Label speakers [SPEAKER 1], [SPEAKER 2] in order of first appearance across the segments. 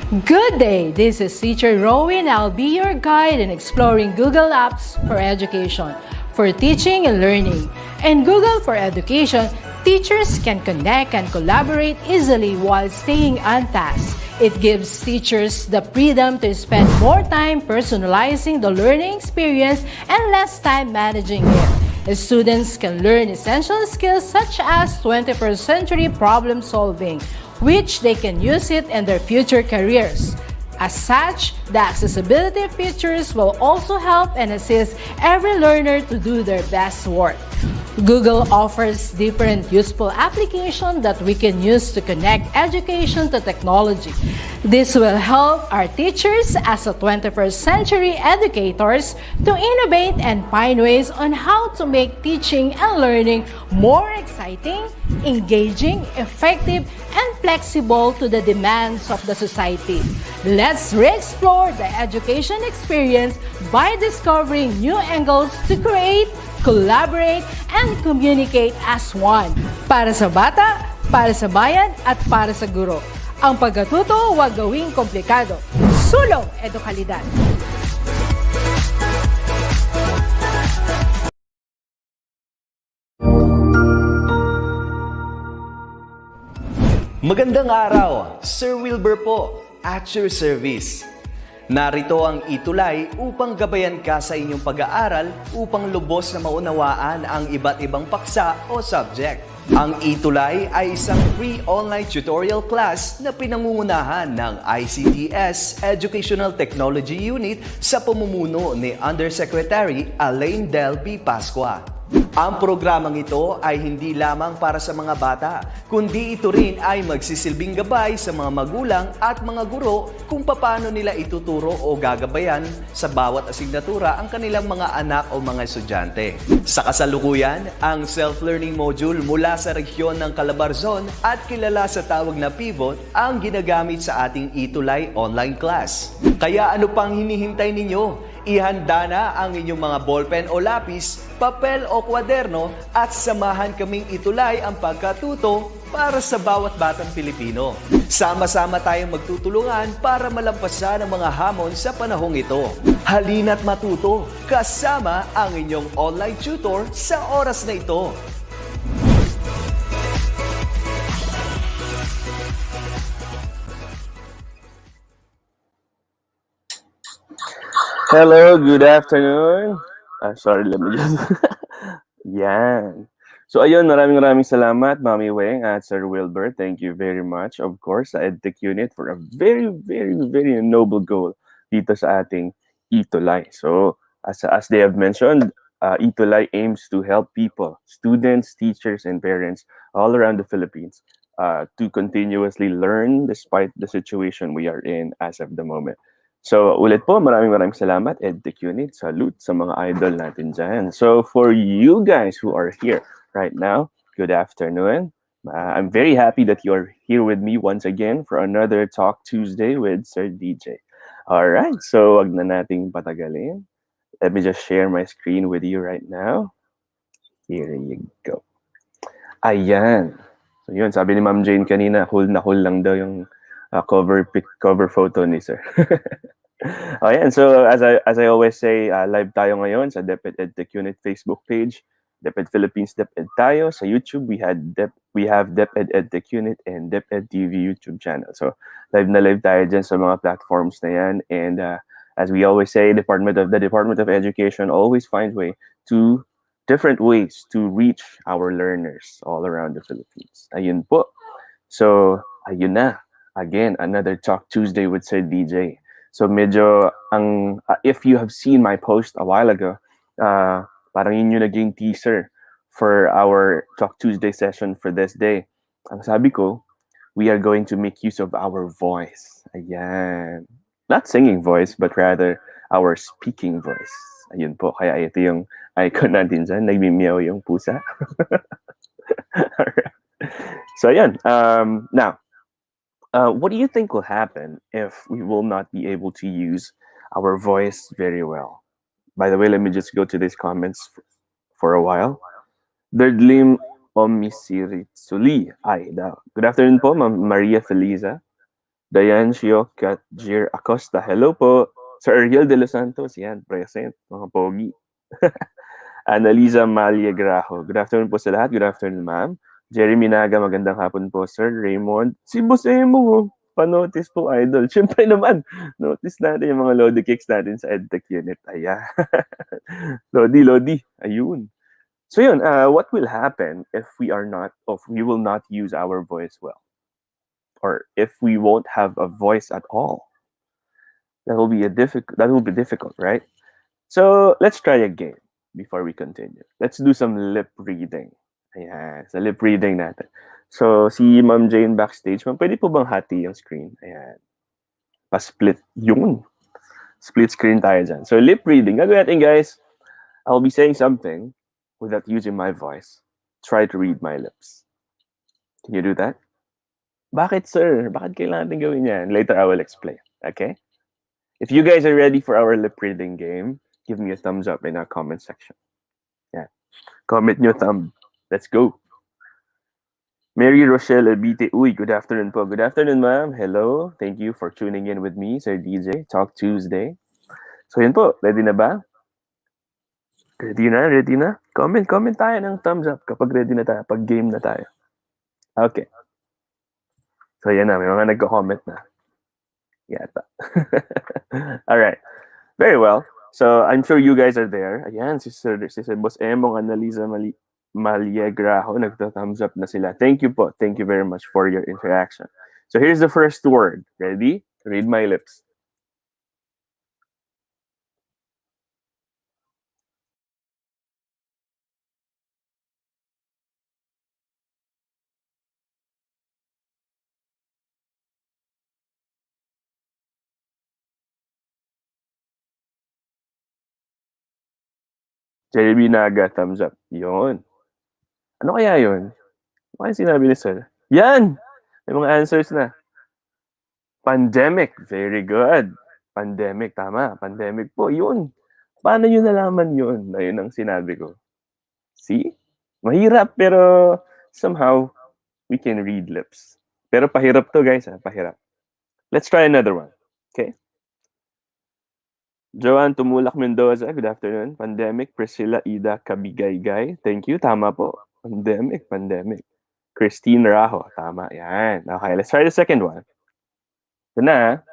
[SPEAKER 1] Good day, this is Teacher Rowan. I'll be your guide in exploring Google Apps for education, for teaching and learning. In Google for Education, teachers can connect and collaborate easily while staying on task. It gives teachers the freedom to spend more time personalizing the learning experience and less time managing it. Students can learn essential skills such as 21st century problem solving, which they can use it in their future careers. As such, the accessibility features will also help and assist every learner to do their best work. Google offers different useful applications that we can use to connect education to technology. This will help our teachers as a 21st century educators to innovate and find ways on how to make teaching and learning more exciting, engaging, effective, and flexible to the demands of the society. Let's re-explore the education experience by discovering new angles to create, collaborate, and communicate as one. Para sa bata, para sa bayan, at para sa guro. Ang pagkatuto, huwag gawing komplikado. Sulong edukalidad.
[SPEAKER 2] Magandang araw, Sir Wilbur po, at your service. Narito ang ETUlay upang gabayan ka sa inyong pag-aaral upang lubos na maunawaan ang iba't ibang paksa o subject. Ang ETUlay ay isang free online tutorial class na pinangungunahan ng ICT's Educational Technology Unit sa pamumuno ni Undersecretary Elaine Del P. Pascua. Ang programang ito ay hindi lamang para sa mga bata, kundi ito rin ay magsisilbing gabay sa mga magulang at mga guro kung paano nila ituturo o gagabayan sa bawat asignatura ang kanilang mga anak o mga estudyante. Sa kasalukuyan, ang self-learning module mula sa rehiyon ng Calabarzon at kilala sa tawag na Pivot ang ginagamit sa ating ETUlay online class. Kaya ano pang hinihintay ninyo? Ihanda na ang inyong mga ballpen o lapis, papel o kwaderno at samahan kaming itulay ang pagkatuto para sa bawat batang Pilipino. Sama-sama tayong magtutulungan para malampasan ang mga hamon sa panahong ito. Halina't matuto kasama ang inyong online tutor sa oras na ito.
[SPEAKER 3] Hello, good afternoon. Sorry, let me just... Yan. So ayun, maraming salamat, Mami Weng at Sir Wilbur. Thank you very much, of course, sa Edtech unit for a very noble goal dito sa ating ETUlay. So as they have mentioned, ETUlay aims to help people, students, teachers, and parents all around the Philippines to continuously learn despite the situation we are in as of the moment. So ulit po, maraming salamat, Edtech unit. Salute sa mga idol natin dyan. So for you guys who are here right now, good afternoon. I'm very happy that you're here with me once again for another Talk Tuesday with Sir DJ. Alright, so wag na nating patagalin. Let me just share my screen with you right now. Here you go. Ayan. So yun, sabi ni Ma'am Jane kanina, cool lang daw yung cover photo ni Sir. Ayan, so as I always say, live tayo ngayon sa DepEd Edtech Unit Facebook page, DepEd Philippines, DepEd tayo. Sa YouTube, we have DepEd Edtech Unit and DepEd TV YouTube channel. So live na live tayo dyan sa mga platforms na yan. And as we always say, the Department of Education always finds different ways to reach our learners all around the Philippines. Ayun po. So ayun na. Again, another Talk Tuesday with Sir DJ. So medyo if you have seen my post a while ago, parang yun yung naging teaser for our Talk Tuesday session for this day. Ang sabi ko, we are going to make use of our voice. Ayan. Not singing voice, but rather our speaking voice. Ayun po. Kaya ito yung icon natin dyan. Nagmimiyaw yung pusa. Alright. So ayan. Now, what do you think will happen if we will not be able to use our voice very well? By the way, let me just go to these comments for a while. Derdlim Omisiritsuli. Ay, daw. Good afternoon po, Ma'am Maria Feliza. Diancio Katjir Acosta. Hello po. Sir Ariel de los Santos. Yan, present. Mga pogi. Annalisa Maliegrajo. Good afternoon po sa lahat. Good afternoon, ma'am. Jeremy Naga, magandang hapon po, sir. Raymond. Si Boss Emo, oh. Pa-notice po, idol. Siyempre naman, notice natin yung mga Lodi Kicks natin sa Edtech Unit. Ayan. Lodi. Ayun. So yun, what will happen if we will not use our voice well? Or if we won't have a voice at all? That will be difficult, right? So let's try a game before we continue. Let's do some lip reading. Ayan, sa lip reading natin. So, si Ma'am Jane backstage, ma'am, pwede po bang hati yung screen? Ayan. Pa-split. Yun. Split screen tayo dyan. So, lip reading. Gagawin natin, guys. I'll be saying something without using my voice. Try to read my lips. Can you do that? Bakit, sir? Bakit kailangan natin gawin yan? Later, I will explain. Okay? If you guys are ready for our lip reading game, give me a thumbs up in our comment section. Yeah. Comment nyo thumb. Let's go. Mary Rochelle Abite. Uy, good afternoon po. Good afternoon, ma'am. Hello. Thank you for tuning in with me, Sir DJ. Talk Tuesday. So yun po. Ready na ba? Ready na? Comment tayo ng thumbs up kapag ready na tayo, pag game na tayo. Okay. So yan na, may mga nagko-comment na. Yata. Alright. Very well. So I'm sure you guys are there. Ayan, si Sir Boss Emong, Annalisa Maliegrajo, nagta-thumbs up na sila. Thank you po. Thank you very much for your interaction. So here's the first word. Ready? Read my lips. Jeremy Naga, thumbs up. Yun. Ano kaya yun? Ano kaya sinabi ni Sir? Yan! May mga answers na. Pandemic. Very good. Pandemic. Tama. Pandemic po. Yun. Paano nyo nalaman yun? Na yun ang sinabi ko. See? Mahirap pero somehow we can read lips. Pero pahirap to, guys. Pahirap. Let's try another one. Okay? Joanne Tumulak Mendoza, good afternoon. Pandemic, Priscilla Ida Kabigaygay. Thank you, tama po. Pandemic. Christine Raho, tama. Yan. Okay, let's try the second one. Ito na.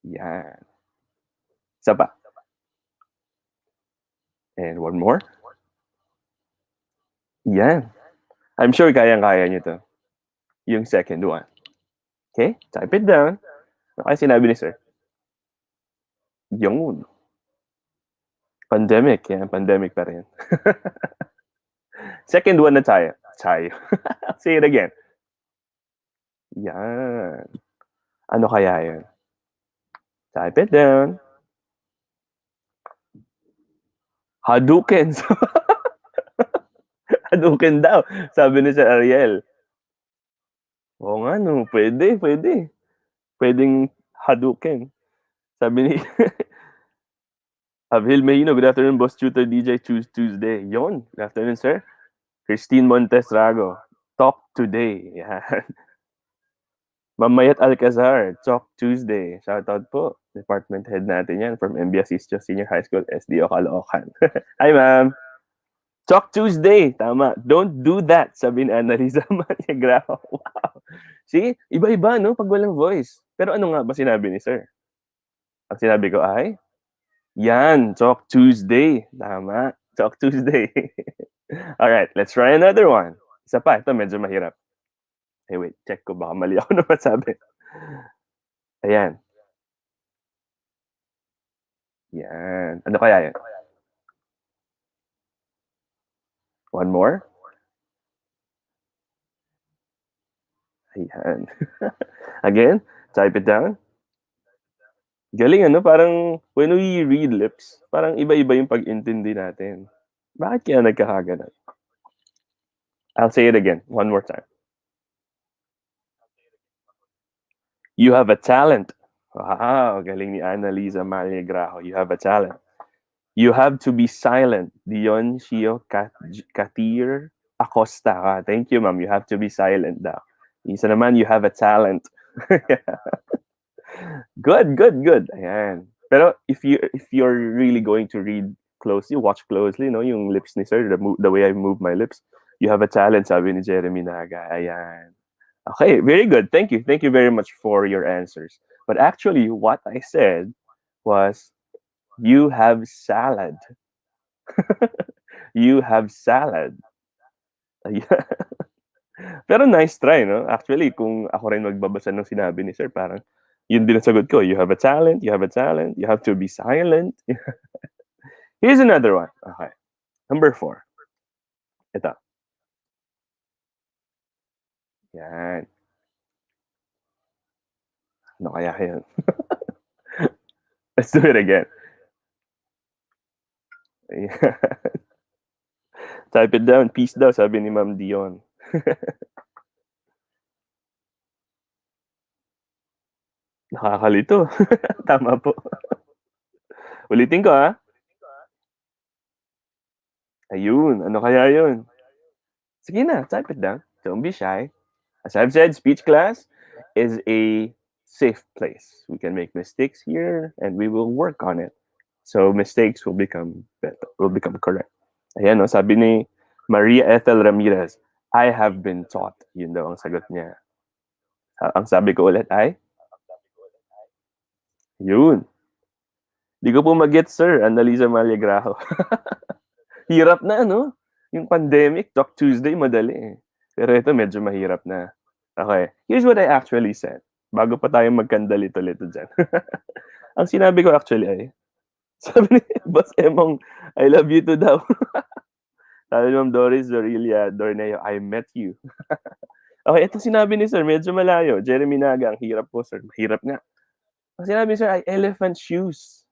[SPEAKER 3] Yan. Isa pa. And one more. Yan. I'm sure kayang-kaya nyo to. Yung second one. Okay? Type it down. Ano kaya sinabi ni Sir? Yung pandemic. Yan, pandemic pa rin. Second one na tayo. Say it again. Yan. Ano kaya yun? Type it down. Hadouken. Hadouken daw. Sabi ni Sir Ariel. Oo nga, no. Pwede. Pwedeng Hadouken. Sabi ni Abhil Mehino, good afternoon, Boss Tutor DJ Tuesday. Yon, good afternoon, sir. Christine Montes Rago, Talk Today. Yan. Mamayat Alcazar, Talk Tuesday. Shoutout po. Department head natin yan from MB Asistio Senior High School, SDO Caloocan. Hi, ma'am. Talk Tuesday. Tama. Don't do that, sabi ni Annalisa Maniagrao. Wow. See? Iba-iba, no? Pag walang voice. Pero ano nga ba sinabi ni sir? Ang sinabi ko ay, yan, Talk Tuesday. Tama. Talk Tuesday. Alright, let's try another one. Isa pa. Ito, medyo mahirap. Hey, wait. Check ko. Baka mali ako na masabi. Ayan. Yan. Ano kaya yan? One more. Ayan. Again, type it down. Galing, ano? Parang when we read lips, parang iba-iba yung pag-intindi natin. Bakit kaya nagkakaganon? I'll say it again, one more time. You have a talent. Wow, galing ni Annalisa Maliegrajo. You have a talent. You have to be silent. Dioncio Katir Acosta. Thank you, ma'am. You have to be silent daw. Isa naman, you have a talent. Good, good, good. Ayan. Pero if you're really going to read closely, watch closely, no, yung lips ni sir, the way I move my lips, you have a talent, sabi ni Jeremy Naga. Ayan. Okay, very good. Thank you. Thank you very much for your answers. But actually, what I said was, you have salad. You have salad. Ayan. Pero nice try, no? Actually, kung ako rin magbabasa ng sinabi ni sir, parang yun din ang sagot ko. You have a talent, you have a talent, you have to be silent. Here's another one. Okay. Number 4. Ito. Yan. Ano kaya yun? Let's do it again. Ayan. Type it down. Peace daw, sabi ni Ma'am Dion. Nakakalito. Tama po. Ulitin ko, ha? Ayun. Ano kaya yun? Sige na, type it down. Don't be shy. As I've said, speech class is a safe place. We can make mistakes here and we will work on it. So mistakes will become better, will become correct. Ayan, no, sabi ni Maria Ethel Ramirez, I have been taught. Yun daw ang sagot niya. Ang sabi ko ulit ay, yun. Di ko po mag-get, sir. Annalisa Maliagrajo. Hirap na, no? Yung pandemic, Talk Tuesday, madali eh. Pero ito, medyo mahirap na. Okay, here's what I actually said. Bago pa tayo magkandalito-lito dyan. Ang sinabi ko actually ay, sabi ni Boss Emong, I love you too daw. Sabi ni Ma'am Doris Dorilia Dorneo, I met you. Okay, ito sinabi ni Sir, medyo malayo. Jeremy Naga, ang hirap po, Sir. Mahirap nga. Ang sinabi ni Sir ay elephant shoes.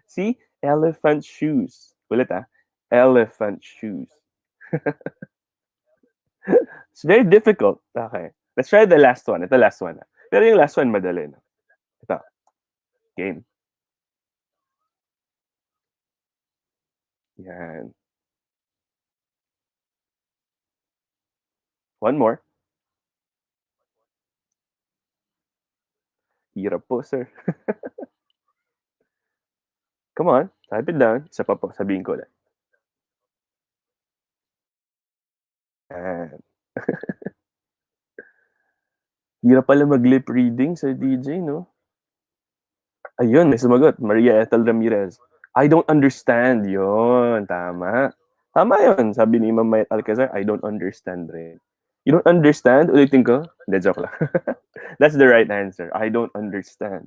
[SPEAKER 3] See? Elephant shoes. Ulit elephant shoes. It's very difficult. Okay. Let's try the last one. Ito last one. Pero yung last one, madali. Ito. Game. Yan. One more. Hirap po, sir. Come on. Type it down. Isa pa po. Sabihin ko lang. Yan. Hirap pala mag-lip reading sa DJ, no? Ayun, may sumagot. Maria Ethel Ramirez. I don't understand. Yun, tama. Tama yun. Sabi ni Ma'am Mayat Alcazar, I don't understand rin. You don't understand? Ulitin ko? Hindi, joke lang. That's the right answer. I don't understand.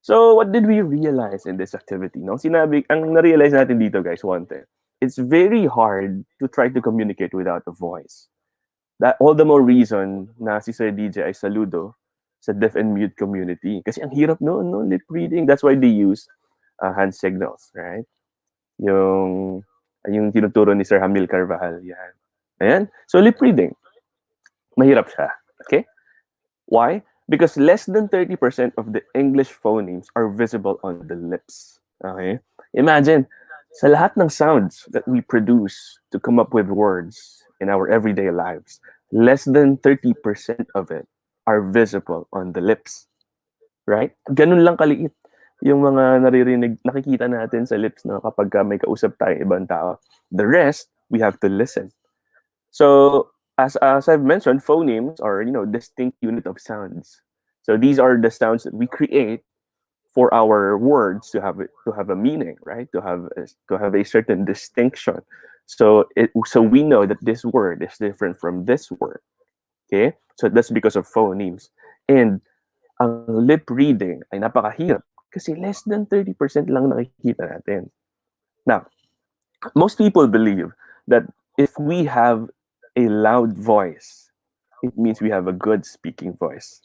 [SPEAKER 3] So, what did we realize in this activity? No? Ang na-realize natin dito, guys, one thing. It's very hard to try to communicate without a voice. That all the more reason na si Sir DJ ay saludo sa deaf and mute community. Kasi ang hirap no, lip reading. That's why they use hand signals, right? Yung tinuturo ni Sir Hamil Carvajal, yan. Ayan. So, lip reading. Mahirap siya. Okay? Why? Because less than 30% of the English phonemes are visible on the lips. Okay? Imagine, sa lahat ng sounds that we produce to come up with words in our everyday lives, less than 30% of it are visible on the lips. Right? Ganun lang kaliit yung mga nakikita natin sa lips no, kapag may kausap tayong ibang tao. The rest, we have to listen. So, as I've mentioned, phonemes are, distinct unit of sounds. So these are the sounds that we create for our words to have a meaning, right? To have a certain distinction. So we know that this word is different from this word. Okay? So that's because of phonemes. And ang lip reading ay napakahirap kasi less than 30% lang nakikita natin. Now, most people believe that if we have a loud voice, it means we have a good speaking voice.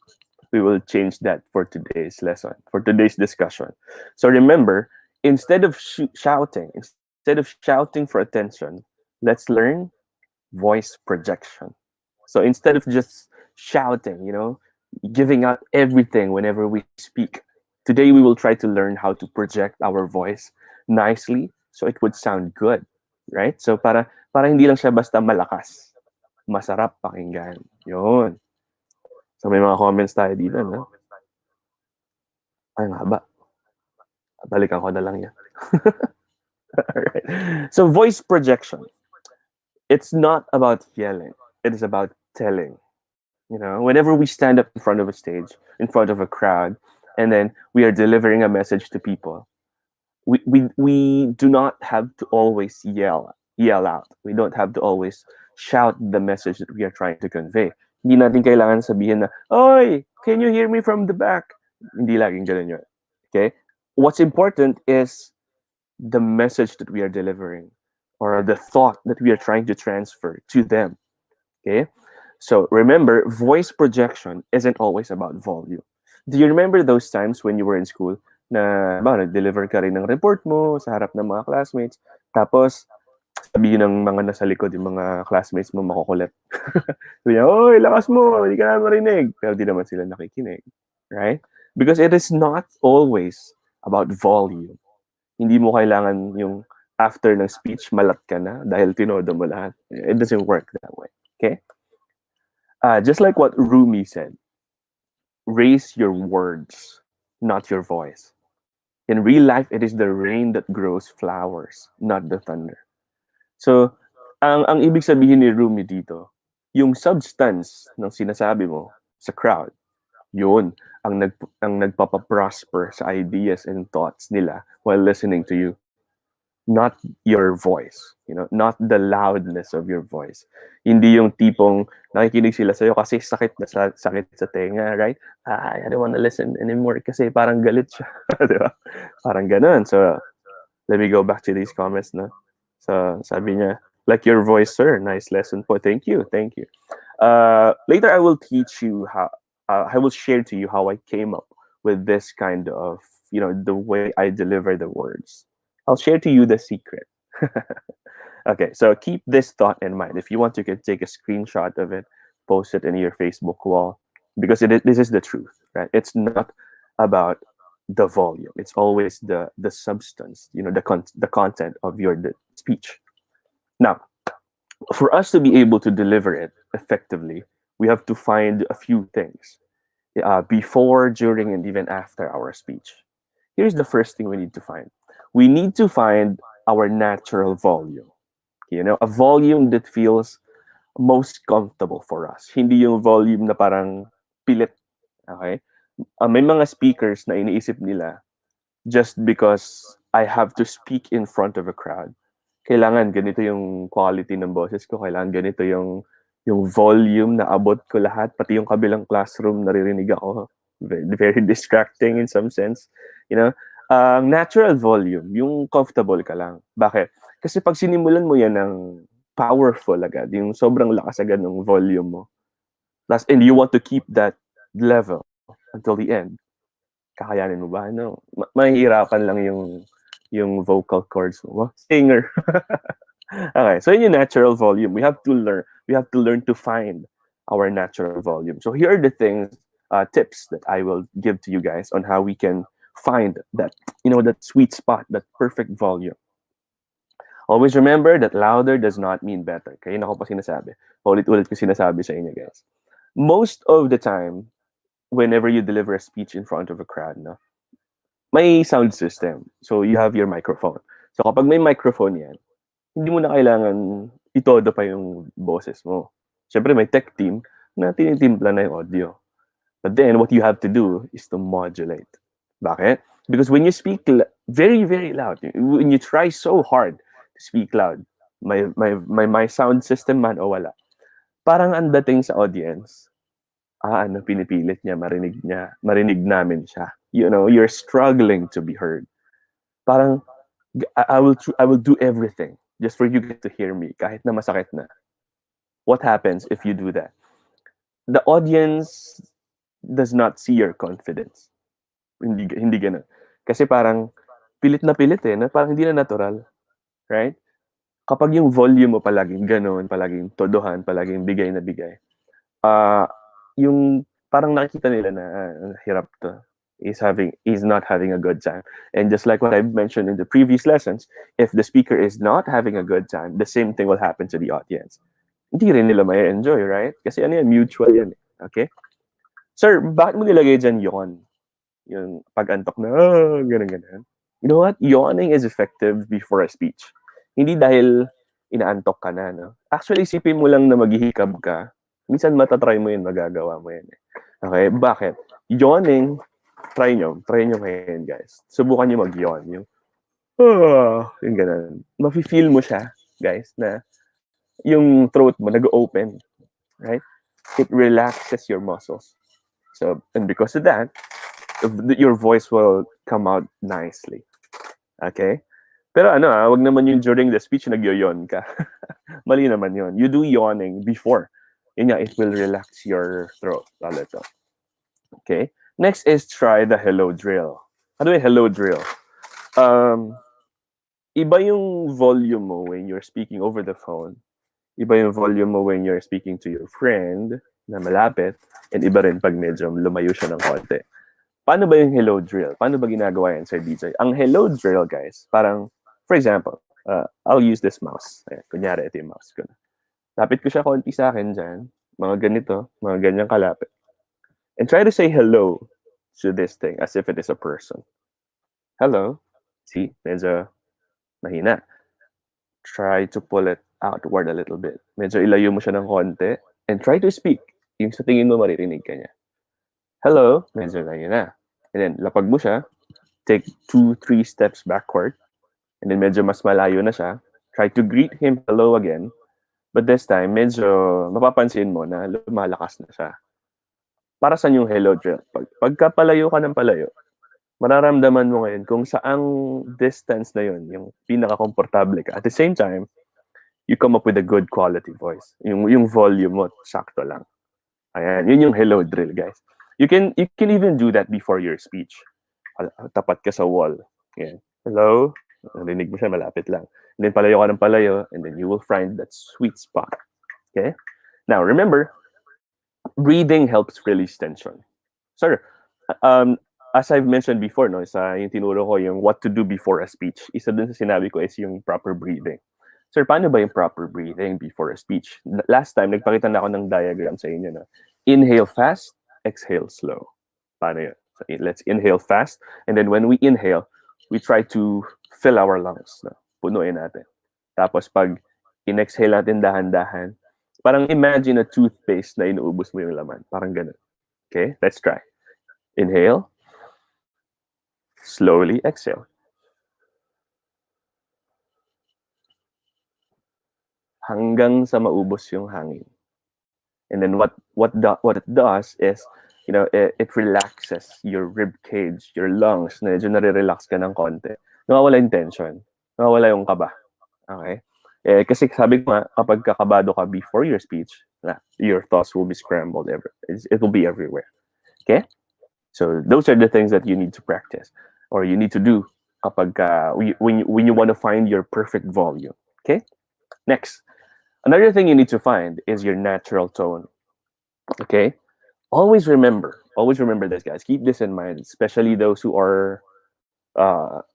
[SPEAKER 3] We will change that for today's lesson, for today's discussion. So remember, instead of shouting for attention, let's learn voice projection. So instead of just shouting, giving out everything whenever we speak, today we will try to learn how to project our voice nicely so it would sound good, right? So para hindi lang siya basta malakas. masarap pakinggan. Yun. So may mga comments tayo dito, no? Ay, ang haba. Balikan ko na lang yan. Alright. So voice projection. It's not about yelling. It is about telling. You know, whenever we stand up in front of a stage, in front of a crowd, and then we are delivering a message to people, we do not have to always yell out. We don't have to always shout the message that we are trying to convey. Hindi natin kailangan sabihin na, "Oy, can you hear me from the back?" Hindi laging ganun yun. Okay? What's important is the message that we are delivering or the thought that we are trying to transfer to them. Okay? So remember, voice projection isn't always about volume. Do you remember those times when you were in school na nag-deliver ka rin ng report mo sa harap ng mga classmates, tapos sabihin ng mga nasa likod, yung mga classmates mo makukulit. Sabi niya, "Oy, lakas mo, hindi ka na marinig." Pero di naman sila nakikinig. Right? Because it is not always about volume. Hindi mo kailangan yung after ng speech, malat ka na dahil tinodo mo lahat. It doesn't work that way. Okay? Just like what Rumi said, raise your words, not your voice. In real life, it is the rain that grows flowers, not the thunder. So, ang ibig sabihin ni Rumi dito, yung substance ng sinasabi mo sa crowd, yun ang nagpapaprosper sa ideas and thoughts nila while listening to you. Not your voice, not the loudness of your voice. Hindi yung tipong nakikinig sila sa'yo kasi sakit sa tenga, right? I don't want to listen anymore kasi parang galit siya. Diba? Parang ganun. So, let me go back to these comments na. So, sabi niya, like your voice, sir. Nice lesson po. Thank you. Later, I will teach you how, I will share to you how I came up with this kind of, the way I deliver the words. I'll share to you the secret. Okay, so keep this thought in mind. If you want, you can take a screenshot of it, post it in your Facebook wall, because this is the truth, right? It's not about the volume. It's always the substance, the content of your speech. Now, for us to be able to deliver it effectively, we have to find a few things before, during, and even after our speech. Here's the first thing we need to find. We need to find our natural volume. A volume that feels most comfortable for us. Hindi yung volume na parang pilit. Okay? May mga speakers na iniisip nila, just because I have to speak in front of a crowd, kailangan ganito yung quality ng boses ko, kailangan ganito yung volume na abot ko lahat, pati yung kabilang classroom naririnig ako. Very, very distracting in some sense. Natural volume, yung comfortable ka lang. Bakit? Kasi pag sinimulan mo yan ng powerful agad, yung sobrang lakas agad ng volume mo, and you want to keep that level until the end, kakayanin mo ba? No. Mahihirapan lang yung vocal cords mo. Singer. Okay, so yun yung natural volume. We have to learn to find our natural volume. So here are the tips that I will give to you guys on how we can find that sweet spot, that perfect volume. Always remember that louder does not mean better. Kaya na ko pa sinasabi. Ulit-ulit ko sinasabi sa inyo, guys. Most of the time, whenever you deliver a speech in front of a crowd, may sound system. So you have your microphone. So kapag may microphone yan, hindi mo na kailangan itodo pa yung boses mo. Siyempre may tech team na tinitimpla na yung audio. But then what you have to do is to modulate. Bakit? Because when you speak very, very loud, when you try so hard to speak loud, my sound system man o wala, parang ang dating sa audience, pinipilit niya, marinig namin siya. You're struggling to be heard. Parang, I will do everything just for you to hear me, kahit na masakit na. What happens if you do that? The audience does not see your confidence. Hindi ganun. Kasi parang pilit na parang hindi na natural. Right? Kapag yung volume mo palaging ganun, palaging todohan, palaging bigay na bigay, yung parang nakikita nila na hirap to. He's not having a good time. And just like what I've mentioned in the previous lessons, if the speaker is not having a good time, the same thing will happen to the audience. hindi rin nila may enjoy, right? Kasi ano yan, mutual yan. Okay? Sir, bakit mo nilagay dyan yawn? Yung pag-antok na, ganun. You know what? Yawning is effective before a speech. Hindi dahil inaantok ka na, no? Actually, isipin mo lang na maghihikab ka. Minsan matatry mo yun, magagawa mo yan. Okay? Bakit? Yawning, try nyo ngayon, guys. Subukan nyo mag-yawn. Yung ganun. Mafe-feel mo siya, guys, na yung throat mo nag-open, right? It relaxes your muscles. So, and because of that, your voice will come out nicely. Okay? Pero wag naman yung during the speech nagyo-yawn ka. Mali naman yun. You do yawning before. Yun nga, it will relax your throat. Lalo to. Okay? Next is try the hello drill. Ano yung hello drill? Iba yung volume mo when you're speaking over the phone. Iba yung volume mo when you're speaking to your friend na malapit. And iba rin pag medyo lumayo siya ng konti. Paano ba yung hello drill? Paano ba ginagawa yan, Sir DJ? Ang hello drill, guys, parang, for example, I'll use this mouse. Ayan, kunyari, ito yung mouse ko na. Lapit ko siya konti sa akin dyan. Mga ganito, mga ganyang kalapit. And try to say hello to this thing as if it is a person. Hello. See, medyo mahina. Try to pull it outward a little bit. Medyo ilayo mo siya ng konti. And try to speak. Yung sa tingin mo maririnig ka niya. Hello, medyo layo na. And then, lapag mo siya, take 2-3 steps backward, and then medyo mas malayo na siya. Try to greet him hello again, but this time, medyo mapapansin mo na lumalakas na siya. Para saan yung hello drill? Pagka palayo ka ng palayo, mararamdaman mo ngayon kung saang distance na yun, yung pinaka-komportable ka. At the same time, you come up with a good quality voice. Yung volume mo, sakto lang. Ayan, yun yung hello drill, guys. You can even do that before your speech. Tapat ka sa wall. Yan. Hello? Narinig mo siya, malapit lang. And then palayo ka ng palayo, and then you will find that sweet spot. Okay? Now, remember, breathing helps release tension. Sir, as I've mentioned before, no, yung tinuro ko yung what to do before a speech. Isa dun sa sinabi ko is yung proper breathing. Sir, paano ba yung proper breathing before a speech? Last time, nagpakita na ako ng diagram sa inyo na inhale fast, exhale slow. Paano yun? So let's inhale fast. And then when we inhale, we try to fill our lungs. No? Punuin natin. Tapos pag in-exhale natin dahan-dahan, parang imagine a toothpaste na inuubos mo yung laman. Parang ganun. Okay? Let's try. Inhale. Slowly exhale. Hanggang sa maubos yung hangin. And then what it does is, it relaxes your rib cage, your lungs. Medyo nare-relax ka ng konti. Nawawala yung tension. Nawawala yung kaba. Okay? Kasi sabi ko nga, kapag kakabado ka before your speech, your thoughts will be scrambled. It will be everywhere. Okay? So those are the things that you need to practice or you need to do kapag when you want to find your perfect volume. Okay? Next. Another thing you need to find is your natural tone. Okay? Always remember this, guys. Keep this in mind, especially those who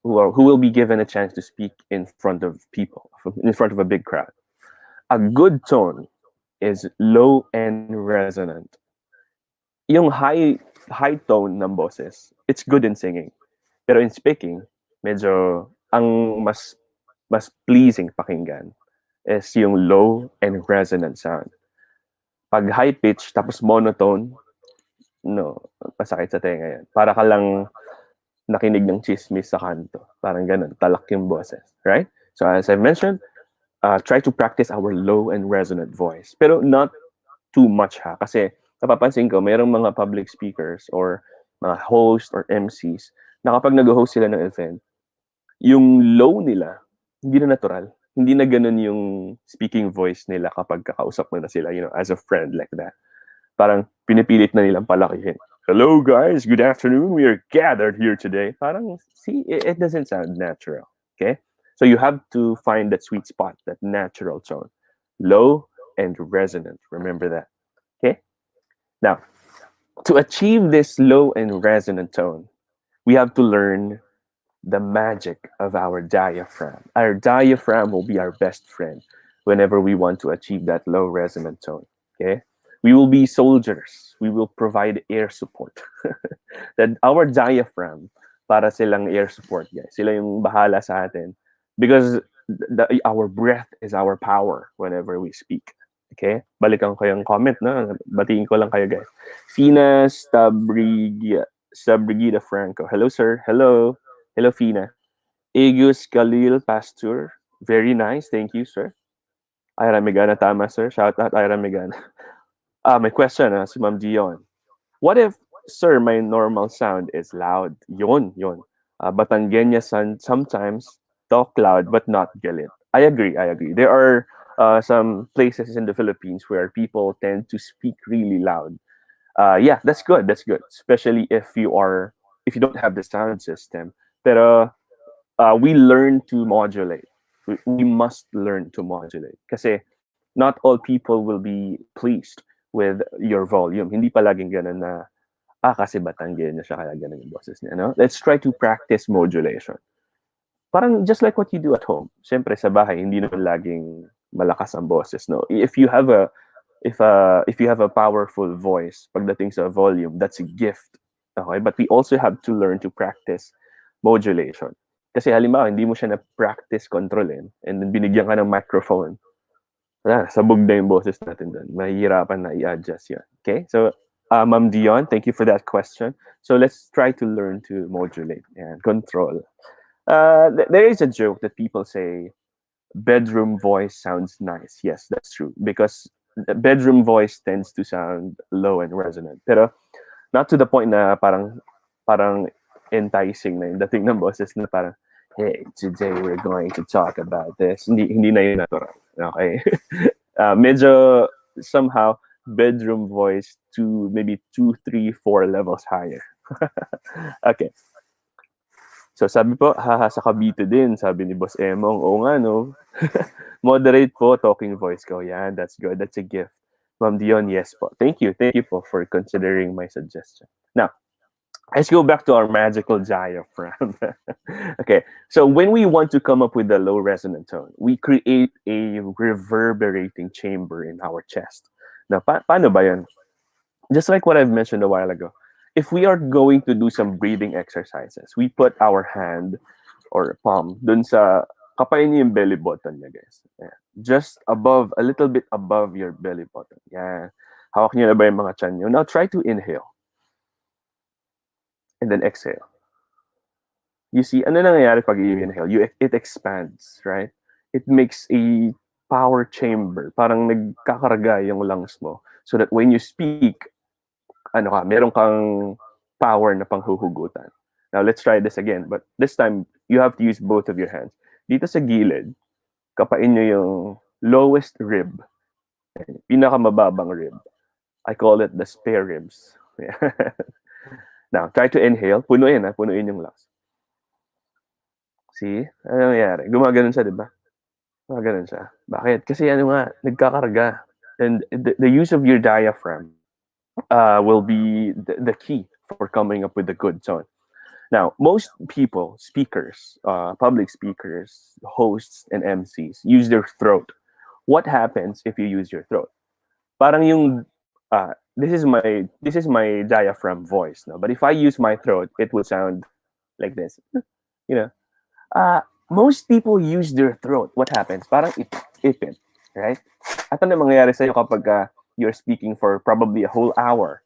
[SPEAKER 3] will be given a chance to speak in front of people, in front of a big crowd. A good tone is low and resonant. Yung high tone ng boses, it's good in singing. Pero in speaking, medyo ang mas pleasing pakinggan is yung low and resonant sound. Pag high pitch tapos monotone, no, masakit sa tenga yan. Para ka lang nakinig ng chismis sa kanto. Parang ganun, talak yung boses. Right? So as I mentioned, try to practice our low and resonant voice. Pero not too much ha. Kasi napapansin ko, mayroong mga public speakers or mga hosts or MCs na kapag nag-host sila ng event, yung low nila, hindi na natural. Hindi na ganun yung speaking voice nila kapag kakausap mo na sila, as a friend like that. Parang pinipilit na nilang palakihin. Hello guys, good afternoon. We are gathered here today. Parang, see, it doesn't sound natural. Okay? So you have to find that sweet spot, that natural tone. Low and resonant. Remember that. Okay? Now, to achieve this low and resonant tone, we have to learn the magic of our diaphragm. Our diaphragm will be our best friend. whenever we want to achieve that low resonant tone. Okay? We will be soldiers. We will provide air support. That our diaphragm, para silang air support, guys. Sila yung bahala sa atin. Because our breath is our power whenever we speak. Okay? Balikan ko yung comment, no? Batiin ko lang kayo, guys. Fina Stabrigida Franco. Hello, sir. Hello. Hello, Fina. Agus Khalil Pastor. Very nice. Thank you, sir. Ira Megana, tama, sir. Shout out, Ira Megana. May question, si Ma'am Dion. What if, sir, my normal sound is loud? Yon. Batangueña sometimes talk loud but not galit. I agree. There are some places in the Philippines where people tend to speak really loud. Yeah, that's good. Especially if you don't have the sound system. Pero we learn to modulate. We must learn to modulate. Kasi not all people will be pleased with your volume. Hindi palaging ganun na, kasi Batanggen na siya, kaya ganun yung boses niya. No? Let's try to practice modulation. Parang just like what you do at home. Siyempre sa bahay, hindi naman laging malakas ang boses. No? If you have a powerful voice, pagdating sa volume, that's a gift. Okay? But we also have to learn to practice modulation. Kasi halimbawa, hindi mo siya na-practice controlin and then binigyan ka ng microphone, sabog na yung boses natin doon. Mahihirapan na i-adjust yan. Okay? So, Ma'am Dion, thank you for that question. So, let's try to learn to modulate and control. There is a joke that people say, bedroom voice sounds nice. Yes, that's true. Because the bedroom voice tends to sound low and resonant. Pero, not to the point na parang enticing na yung dating ng boses na parang, hey, today we're going to talk about this. Hindi na yun natural. Okay? Medyo somehow bedroom voice to maybe 2, 3, 4 levels higher. Okay. So sabi po, haha sa Cavite din, sabi ni Boss Emong, oo nga no. Moderate po, talking voice ko. Yan, that's good. That's a gift. Ma'am Dion, yes po. Thank you po for considering my suggestion. Now, let's go back to our magical diaphragm. Okay, so when we want to come up with a low resonant tone, we create a reverberating chamber in our chest. Now, paano ba yan? Just like what I've mentioned a while ago, if we are going to do some breathing exercises, we put our hand or palm dun sa, kapain niyo yung belly button niya, guys. Yeah. Just above, a little bit above your belly button. Yeah. Hawak niyo na ba yung mga chan niyo? Now, try to inhale. And then exhale. You see, ano nangyayari pag i-inhale? It expands, right? It makes a power chamber. Parang nagkakarga yung lungs mo. So that when you speak, meron kang power na panghuhugutan. Now, let's try this again. But this time, you have to use both of your hands. Dito sa gilid, kapain nyo yung lowest rib. Pinakamababang rib. I call it the spare ribs. Now, try to inhale. Punuin yung lungs. See? Ano nangyayari? Gumaganon siya, di ba? Gumaganon siya. Bakit? Kasi nagkakarga. And the use of your diaphragm will be the key for coming up with a good tone. Now, most people, speakers, public speakers, hosts, and MCs use their throat. What happens if you use your throat? Parang yung this is my diaphragm voice, no? But if I use my throat, it would sound like this. You know, most people use their throat. What happens? Parang ipin, right? At ano mangyayari sa'yo kapag you're speaking for probably a whole hour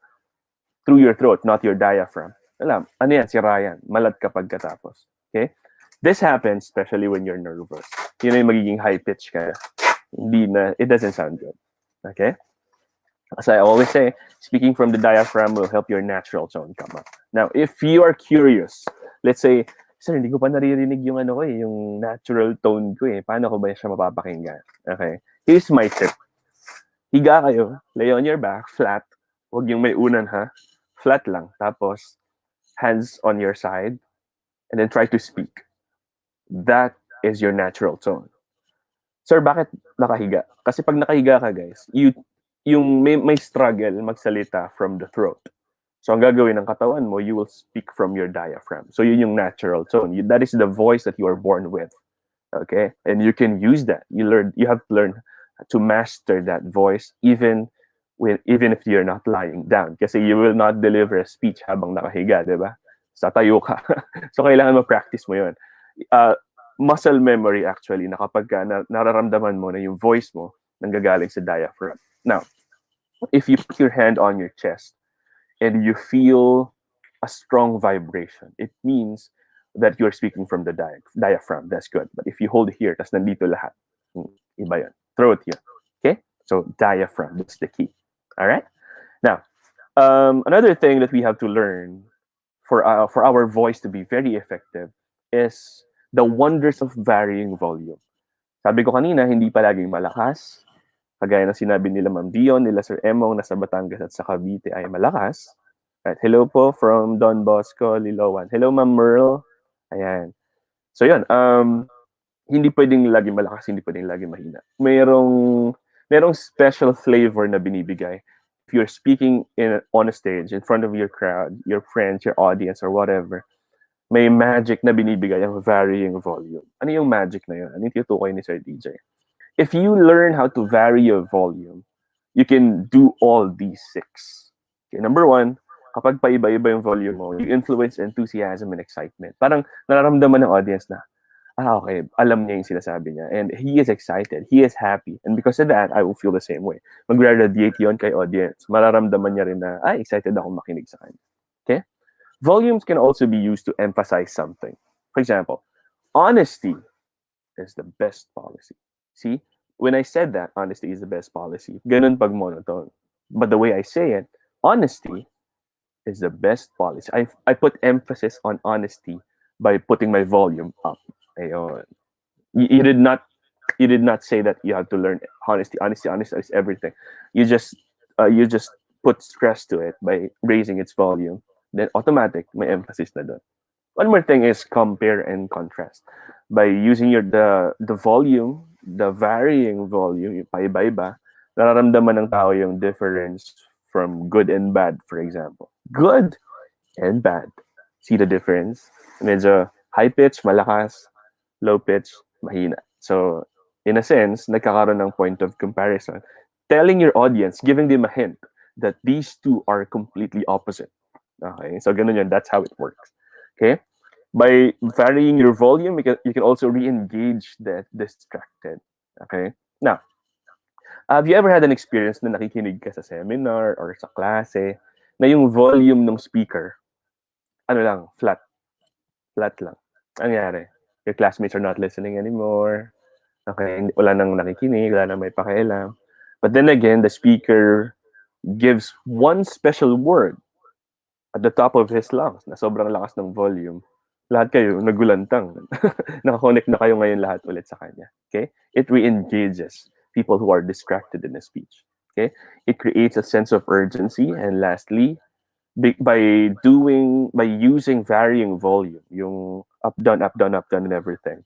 [SPEAKER 3] through your throat, not your diaphragm? Alam, ano yan, si Ryan, malat kapag katapos. Okay? This happens especially when you're nervous. Yun na yung magiging high pitch ka. It doesn't sound good. Okay? As I always say, speaking from the diaphragm will help your natural tone come up. Now, if you are curious, let's say, sir, hindi ko pa naririnig yung yung natural tone ko eh. Paano ko ba siya mapapakinggan? Okay. Here's my tip. Higa kayo, lay on your back, flat. Huwag yung may unan ha. Flat lang. Tapos, hands on your side, and then try to speak. That is your natural tone. Sir, bakit nakahiga? Kasi pag nakahiga ka, guys, yung may struggle magsalita from the throat. So ang gagawin ng katawan mo, you will speak from your diaphragm. So yun yung natural tone. That is the voice that you are born with. Okay, and you can use that. You have to learn to master that voice, even if you're not lying down, kasi you will not deliver a speech habang nakahiga, di ba? Tatayo ka. So kailangan mo-practice mo 'yun. uh, Muscle memory actually, na kapag nararamdaman mo na yung voice mo nanggagaling sa diaphragm. Now, if you put your hand on your chest and you feel a strong vibration, it means that you're speaking from the diaphragm. That's good. But if you hold here, tas nandito lahat, iba yun. Throw it here. Okay? So diaphragm, that's the key. All right? Now, another thing that we have to learn for our voice to be very effective is the wonders of varying volume. Sabi ko kanina, hindi palaging malakas. Kagaya ng sinabi nila Ma'am Dion, nila Sir Emong, nasa Batangas at sa Cavite ay malakas. Right. Hello po from Don Bosco, Liloan. Hello Ma'am Merle. Ayan. So yun, hindi pwedeng lagi malakas, hindi pwedeng lagi mahina. Merong special flavor na binibigay. If you're speaking on a stage in front of your crowd, your friends, your audience, or whatever, may magic na binibigay ang varying volume. Ano yung magic na yun? Ano yung tinutukoy ni Sir DJ? If you learn how to vary your volume, you can do all these six. Okay, number one, kapag paiba-iba yung volume mo, you influence enthusiasm and excitement. Parang nararamdaman ng audience na, okay, alam niya yung sinasabi niya. And he is excited. He is happy. And because of that, I will feel the same way. Mag-radiate yun kay audience. Mararamdaman niya rin na, excited akong makinig sa kanya. Okay? Volumes can also be used to emphasize something. For example, honesty is the best policy. See, when I said that, honesty is the best policy, ganun pag monotone. But the way I say it, honesty is the best policy. I put emphasis on honesty by putting my volume up. Ayon. You did not say that you have to learn honesty. Honesty is everything. You just put stress to it by raising its volume. Then automatic may emphasis na doon. One more thing is compare and contrast. By using the volume, the varying volume, yung paiba-iba, nararamdaman ng tao yung difference from good and bad, for example. Good and bad. See the difference? Medyo high pitch, malakas. Low pitch, mahina. So, in a sense, nagkakaroon ng point of comparison. Telling your audience, giving them a hint that these two are completely opposite. Okay? So, ganun yun. That's how it works. Okay? By varying your volume, you can also re-engage the distracted. Okay? Now, have you ever had an experience na nakikinig ka sa seminar or sa klase na yung volume ng speaker, flat. Flat lang. Ang nangyari? Your classmates are not listening anymore. Okay, wala nang nakikinig, wala nang may pakialam. But then again, the speaker gives one special word at the top of his lungs na sobrang lakas ng volume. Lahat kayo nagulantang. Nakakonect na kayo ngayon lahat ulit sa kanya. Okay? It re-engages people who are distracted in the speech. Okay? It creates a sense of urgency. And lastly, by using varying volume, yung up down, and everything,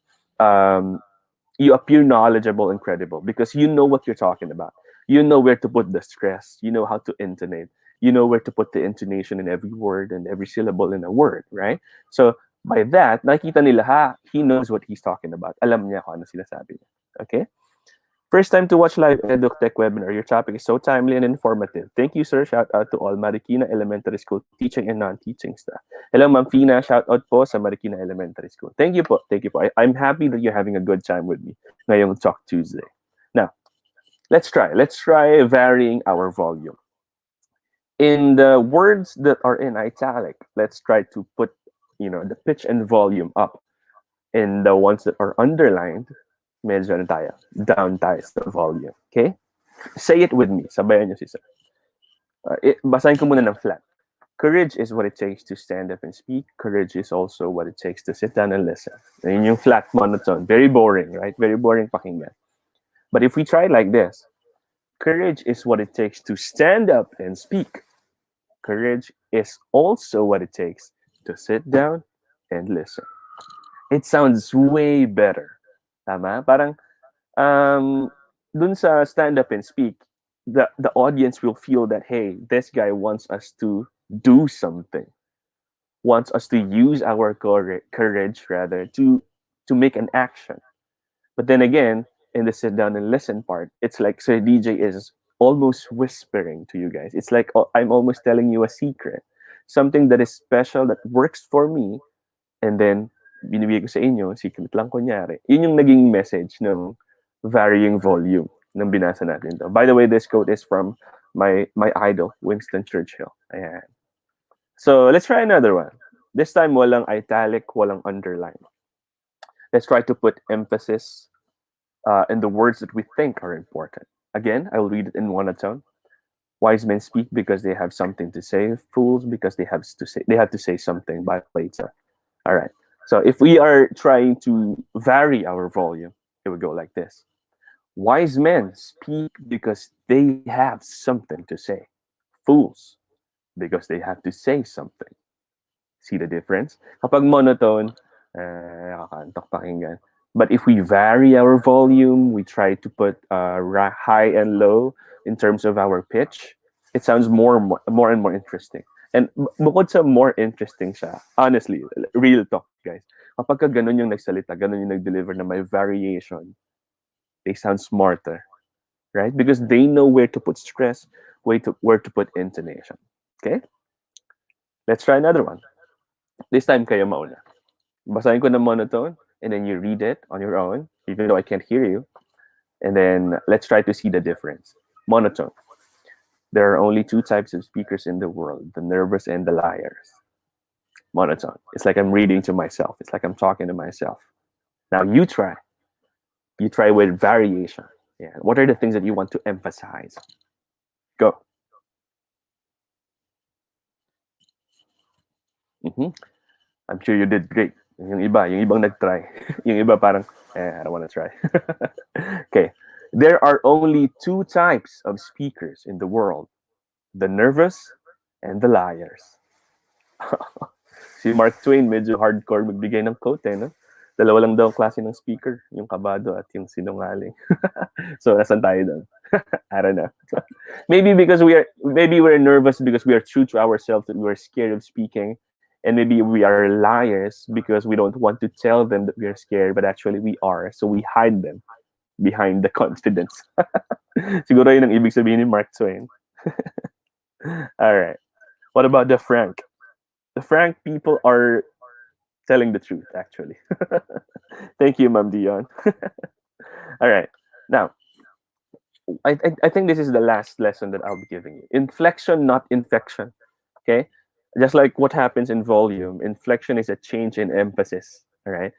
[SPEAKER 3] you appear knowledgeable and credible because you know what you're talking about. You know where to put the stress. You know how to intonate. You know where to put the intonation in every word and every syllable in a word, right? So by that, nakita nila, he knows what he's talking about. Alam niya kung ano sinasabi niya. Okay? First time to watch live Edtech webinar. Your topic is so timely and informative. Thank you, sir. Shout out to all Marikina Elementary School teaching and non-teaching staff. Hello, Ma'am Fina. Shout out po sa Marikina Elementary School. Thank you po. Thank you po. I'm happy that you're having a good time with me ngayong Talk Tuesday. Now, let's try. Let's try varying our volume. In the words that are in italic, let's try to put, the pitch and volume up. In the ones that are underlined, medyo down tayo sa volume. Okay? Say it with me. Sabayan niyo si sir. Basahin ko muna ng flat. Courage is what it takes to stand up and speak. Courage is also what it takes to sit down and listen. Yun yung flat monotone. Very boring, right? Very boring pakinggan. But if we try like this, courage is what it takes to stand up and speak. Courage is also what it takes to sit down and listen. It sounds way better. Tama? Parang, dun sa stand up and speak, the audience will feel that, hey, this guy wants us to do something, wants us to use our courage rather to make an action. But then again, in the sit down and listen part, it's like Sir DJ is almost whispering to you guys. It's like I'm almost telling you a secret, something that is special that works for me, and then binibigay ko sa inyo, secret lang kunyari. Yun yung naging message ng varying volume ng binasa natin to. By the way, this quote is from my idol, Winston Churchill. Ayan. So, let's try another one. This time, walang italic, walang underline. Let's try to put emphasis in the words that we think are important. Again, I will read it in monotone. Wise men speak because they have something to say. Fools because they have to say something by later. All right. So if we are trying to vary our volume, it would go like this. Wise men speak because they have something to say. Fools because they have to say something. See the difference? Kapag monotone, nakakantok pakinggan. But if we vary our volume, we try to put high and low in terms of our pitch, it sounds more and more interesting. And bukod sa more interesting siya, honestly, real talk, guys. Kapag ka ganun yung nagsalita, ganun yung nag-deliver na may variation, they sound smarter, right? Because they know where to put stress, where to put intonation. Okay? Let's try another one. This time kayo mauna. Basahin ko na monotone, and then you read it on your own, even though I can't hear you. And then let's try to see the difference. Monotone. There are only two types of speakers in the world, the nervous and the liars. Monotone. It's like I'm reading to myself. It's like I'm talking to myself. Now you try. You try with variation. Yeah. What are the things that you want to emphasize? Go. Mm-hmm. I'm sure you did great. Yung ibang nag-try. Yung iba parang, I don't want to try. Okay. There are only two types of speakers in the world, the nervous and the liars. Si Mark Twain, medyo hardcore magbigay ng quote, no? Dalawa lang daw ang klase ng speaker, yung kabado at yung sinungaling. So, nasan tayo doon? I don't know. Maybe we're nervous because we are true to ourselves, that we're scared of speaking. And maybe we are liars because we don't want to tell them that we are scared, but actually we are. So we hide them behind the confidence. Siguro yun ang ibig sabihin ni Mark Twain. All right. What about the frank? The frank people are telling the truth, actually. Thank you, Ma'am Dion. All right. Now, I think this is the last lesson that I'll be giving you. Inflection, not infection. Okay? Just like what happens in volume, inflection is a change in emphasis. All right?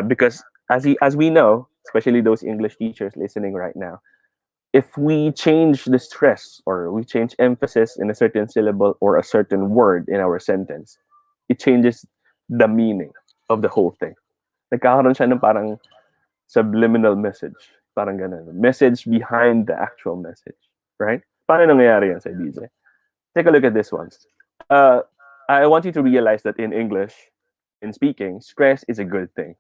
[SPEAKER 3] Because as we know, especially those English teachers listening right now, if we change the stress or we change emphasis in a certain syllable or a certain word in our sentence, it changes the meaning of the whole thing. Nagkakaroon siya ng parang subliminal message. Parang ganun. Message behind the actual message. Right? Paano nangyayari yan sa DJ? Take a look at this one. I want you to realize that in English, in speaking, stress is a good thing.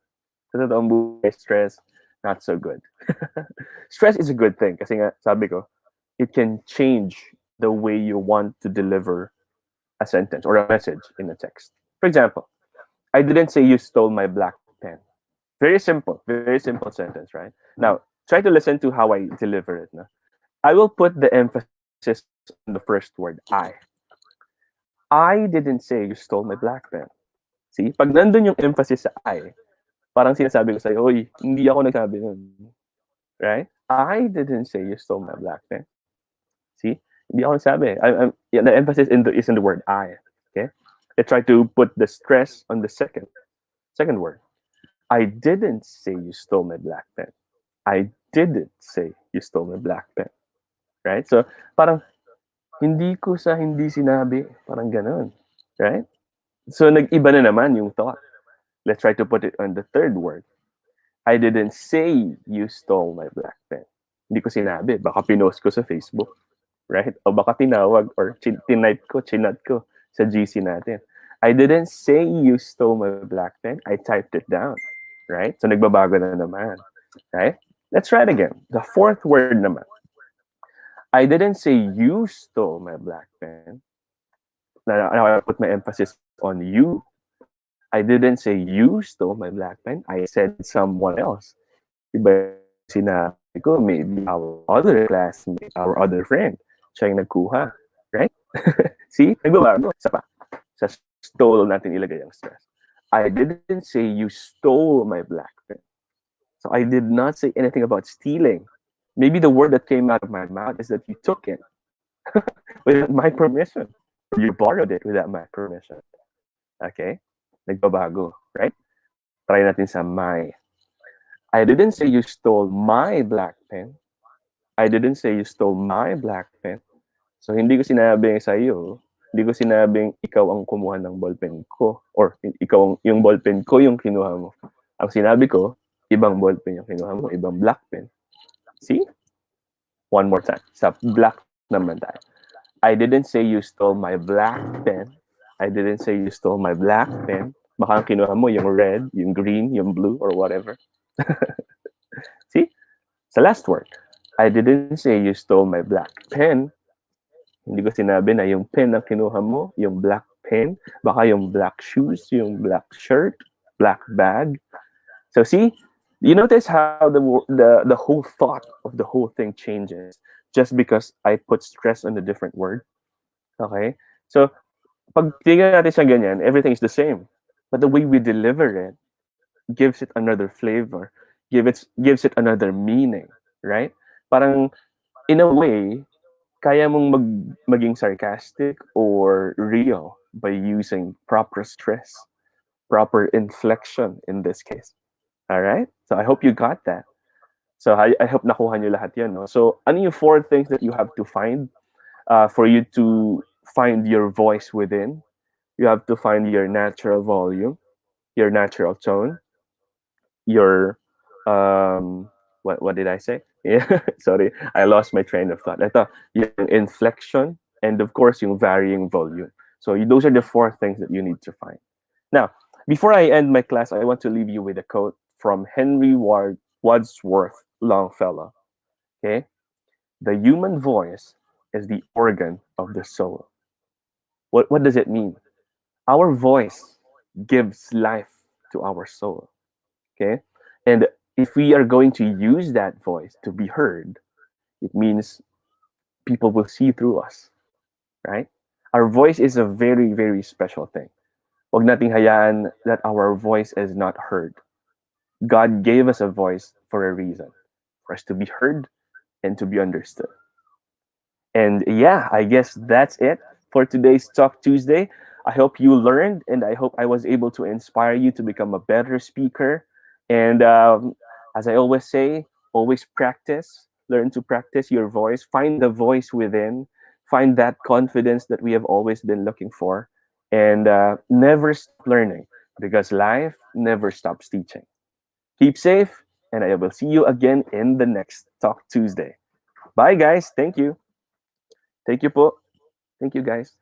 [SPEAKER 3] Sa totoong buhay, stress, not so good. Stress is a good thing kasi nga, sabi ko, it can change the way you want to deliver a sentence or a message in a text. For example, I didn't say you stole my black pen. Very simple sentence, right? Now, try to listen to how I deliver it. No? I will put the emphasis on the first word, I. I didn't say you stole my black pen. See? Pag nandun yung emphasis sa I, parang sinasabi ko sa'yo, oy, hindi ako nagsabi nun. Right? I didn't say you stole my black pen. See? Hindi ako nagsabi. Yeah, the emphasis is in the word I. Okay? I try to put the stress on the second word. I didn't say you stole my black pen. I didn't say you stole my black pen. Right? So, parang, hindi ko sa hindi sinabi. Parang ganon. Right? So, nag-iba na naman yung thought. Let's try to put it on the third word. I didn't say you stole my black pen. Hindi ko sinabi. Baka pinost ko sa Facebook. Right? O baka tinawag or chinat ko sa GC natin. I didn't say you stole my black pen. I typed it down. Right? So, nagbabago na naman. Right? Let's try it again. The fourth word naman. I didn't say you stole my black pen. Now I put my emphasis on you. I didn't say you stole my black pen. I said someone else. Iba yung sinabi ko, maybe our other classmate, our other friend, siya yung nagkuha. Right? See? Nagbabago. Isa pa. Sa stole natin ilagay ang stress. I didn't say you stole my black pen. So I did not say anything about stealing. Maybe the word that came out of my mouth is that you took it without my permission. Or you borrowed it without my permission. Okay? Nagbabago. Right? Try natin sa my. I didn't say you stole my black pen. I didn't say you stole my black pen. So, hindi ko sinabing sa iyo, hindi ko sinabing ikaw ang kumuha ng ballpen ko or ikaw yung ballpen ko yung kinuha mo. Ang sinabi ko, ibang ballpen yung kinuha mo, ibang black pen. See? One more time. Sa black naman tayo. I didn't say you stole my black pen. I didn't say you stole my black pen. Baka ang kinuha mo yung red, yung green, yung blue, or whatever. See? Sa last word. I didn't say you stole my black pen. Hindi ko sinabi na yung pen na kinuha mo, yung black pen, baka yung black shoes, yung black shirt, black bag. So see, you notice how the whole thought of the whole thing changes just because I put stress on a different word. Okay? So, pag tingnan natin siya ganyan, everything is the same. But the way we deliver it gives it another flavor, gives it another meaning, right? Parang, in a way, kaya mong maging sarcastic or real by using proper stress, proper inflection in this case. All right? So I hope you got that. So I hope nakuha nyo lahat yan. No? So ano yung four things that you have to find for you to find your voice within? You have to find your natural volume, your natural tone, your what did I say? Yeah, sorry, I lost my train of thought. Ito, yung inflection, and of course, yung varying volume. So those are the four things that you need to find. Now, before I end my class, I want to leave you with a quote from Wadsworth Longfellow. Okay, the human voice is the organ of the soul. What does it mean? Our voice gives life to our soul. Okay, and if we are going to use that voice to be heard, it means people will see through us, right? Our voice is a very, very special thing. Huwag nating hayaan that our voice is not heard. God gave us a voice for a reason, for us to be heard and to be understood. And yeah, I guess that's it for today's Talk Tuesday. I hope you learned, and I hope I was able to inspire you to become a better speaker. And as I always say, always practice, learn to practice your voice, find the voice within, find that confidence that we have always been looking for, and never stop learning because life never stops teaching. Keep safe, and I will see you again in the next Talk Tuesday. Bye, guys. Thank you. Thank you po. Thank you, guys.